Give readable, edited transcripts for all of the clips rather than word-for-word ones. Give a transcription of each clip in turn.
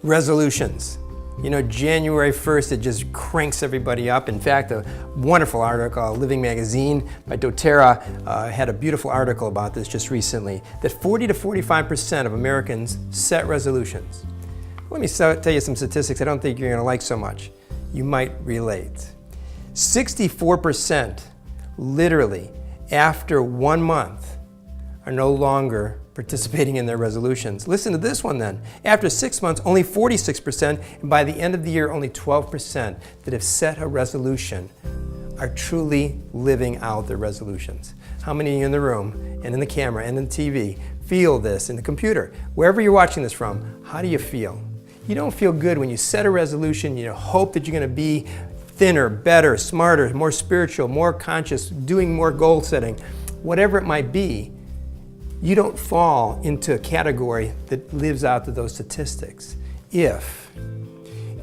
Resolutions. You know, January 1st, it just cranks everybody up. In fact, a wonderful article, Living Magazine by doTERRA had a beautiful article about this just recently, that 40 to 45% of Americans set resolutions. Let me tell you some statistics I don't think you're going to like so much. You might relate. 64%, literally, after 1 month, are no longer participating in their resolutions. Listen to this one then. After 6 months, only 46%, and by the end of the year, only 12% that have set a resolution are truly living out their resolutions. How many of you in the room, and in the camera, and in the TV, feel this in the computer? Wherever you're watching this from, how do you feel? You don't feel good when you set a resolution, you hope that you're going to be thinner, better, smarter, more spiritual, more conscious, doing more goal setting, whatever it might be. You don't fall into a category that lives out to those statistics if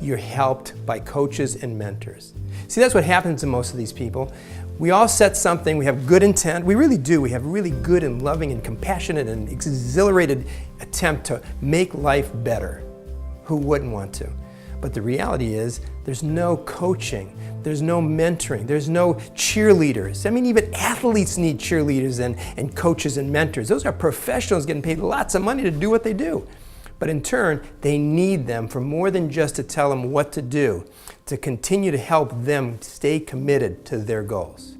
you're helped by coaches and mentors. See, that's what happens to most of these people. We all set something, we have good intent, we really do. We have really good and loving and compassionate and exhilarated attempt to make life better. Who wouldn't want to? But the reality is, there's no coaching, there's no mentoring, there's no cheerleaders. I mean, even athletes need cheerleaders and coaches and mentors. Those are professionals getting paid lots of money to do what they do. But in turn, they need them for more than just to tell them what to do, to continue to help them stay committed to their goals.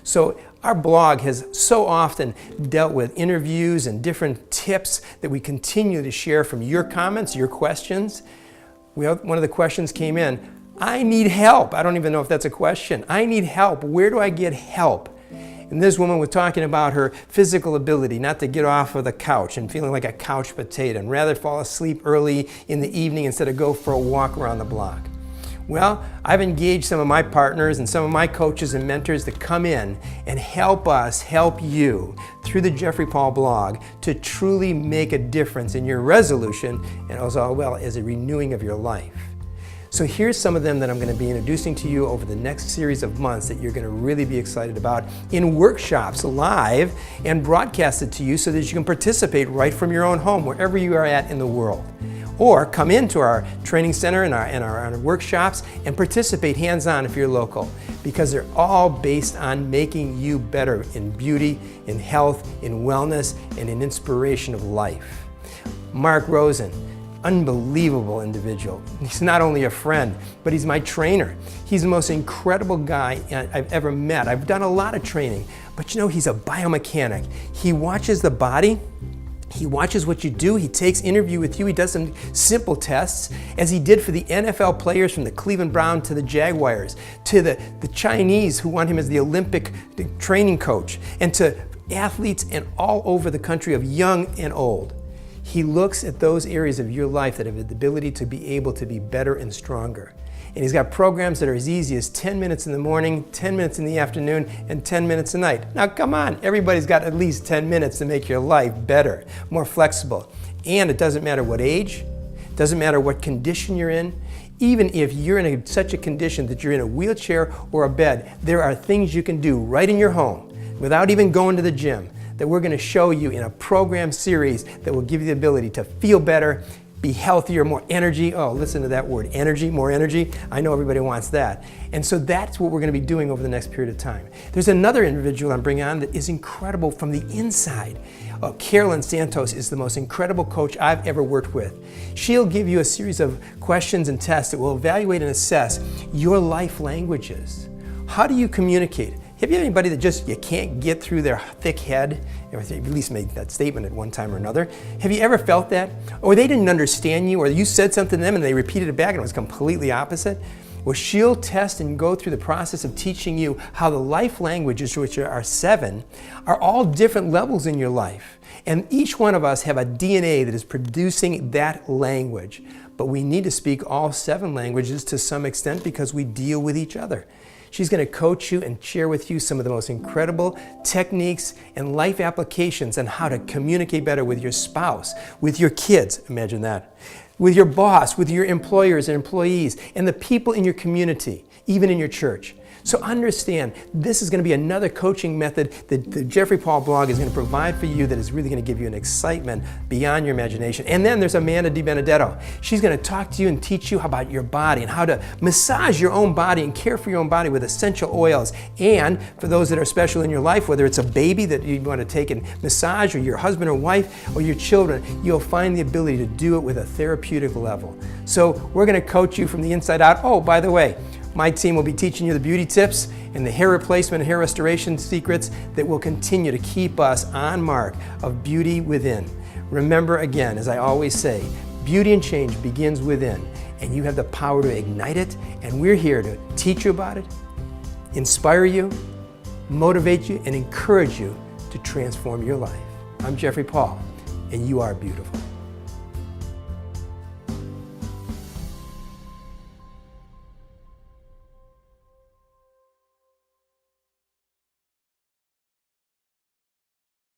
So our blog has so often dealt with interviews and different tips that we continue to share from your comments, your questions. One of the questions came in, I need help. I don't even know if that's a question. I need help. Where do I get help? And this woman was talking about her physical ability not to get off of the couch and feeling like a couch potato and rather fall asleep early in the evening instead of go for a walk around the block. Well, I've engaged some of my partners and some of my coaches and mentors to come in and help us help you through the Jeffrey Paul blog to truly make a difference in your resolution and as well as a renewing of your life. So here's some of them that I'm going to be introducing to you over the next series of months that you're going to really be excited about in workshops live and broadcasted to you so that you can participate right from your own home wherever you are at in the world. Or come into our training center and our workshops and participate hands-on if you're local, because they're all based on making you better in beauty, in health, in wellness, and in inspiration of life. Mark Rosen, unbelievable individual. He's not only a friend, but he's my trainer. He's the most incredible guy I've ever met. I've done a lot of training, but you know, he's a biomechanic. He watches the body. He watches what you do, he takes interview with you, he does some simple tests, as he did for the NFL players from the Cleveland Browns to the Jaguars, to the Chinese who want him as the Olympic training coach, and to athletes and all over the country of young and old. He looks at those areas of your life that have the ability to be able to be better and stronger. And he's got programs that are as easy as 10 minutes in the morning, 10 minutes in the afternoon, and 10 minutes a night. Now come on, everybody's got at least 10 minutes to make your life better, more flexible. And it doesn't matter what age, it doesn't matter what condition you're in. Even if you're in such a condition that you're in a wheelchair or a bed, there are things you can do right in your home without even going to the gym that we're going to show you in a program series that will give you the ability to feel better, be healthier, more energy. Oh, listen to that word, energy, more energy. I know everybody wants that. And so that's what we're going to be doing over the next period of time. There's another individual I'm bringing on that is incredible from the inside. Carolyn Santos is the most incredible coach I've ever worked with. She'll give you a series of questions and tests that will evaluate and assess your life languages. How do you communicate? Have you had anybody that just you can't get through their thick head? Or at least made that statement at one time or another. Have you ever felt that? Or they didn't understand you, or you said something to them and they repeated it back and it was completely opposite? Well, she'll test and go through the process of teaching you how the life languages, which are 7, are all different levels in your life. And each one of us have a DNA that is producing that language. But we need to speak all 7 languages to some extent because we deal with each other. She's going to coach you and share with you some of the most incredible techniques and life applications on how to communicate better with your spouse, with your kids, imagine that, with your boss, with your employers and employees, and the people in your community, even in your church. So understand, this is going to be another coaching method that the Jeffrey Paul blog is going to provide for you that is really going to give you an excitement beyond your imagination. And then there's Amanda DiBenedetto. She's going to talk to you and teach you about your body and how to massage your own body and care for your own body with essential oils. And for those that are special in your life, whether it's a baby that you want to take and massage, or your husband or wife, or your children, you'll find the ability to do it with a therapeutic level. So we're going to coach you from the inside out. Oh, by the way, my team will be teaching you the beauty tips and the hair replacement and hair restoration secrets that will continue to keep us on mark of beauty within. Remember again, as I always say, beauty and change begins within, and you have the power to ignite it, and we're here to teach you about it, inspire you, motivate you, and encourage you to transform your life. I'm Jeffrey Paul, and you are beautiful.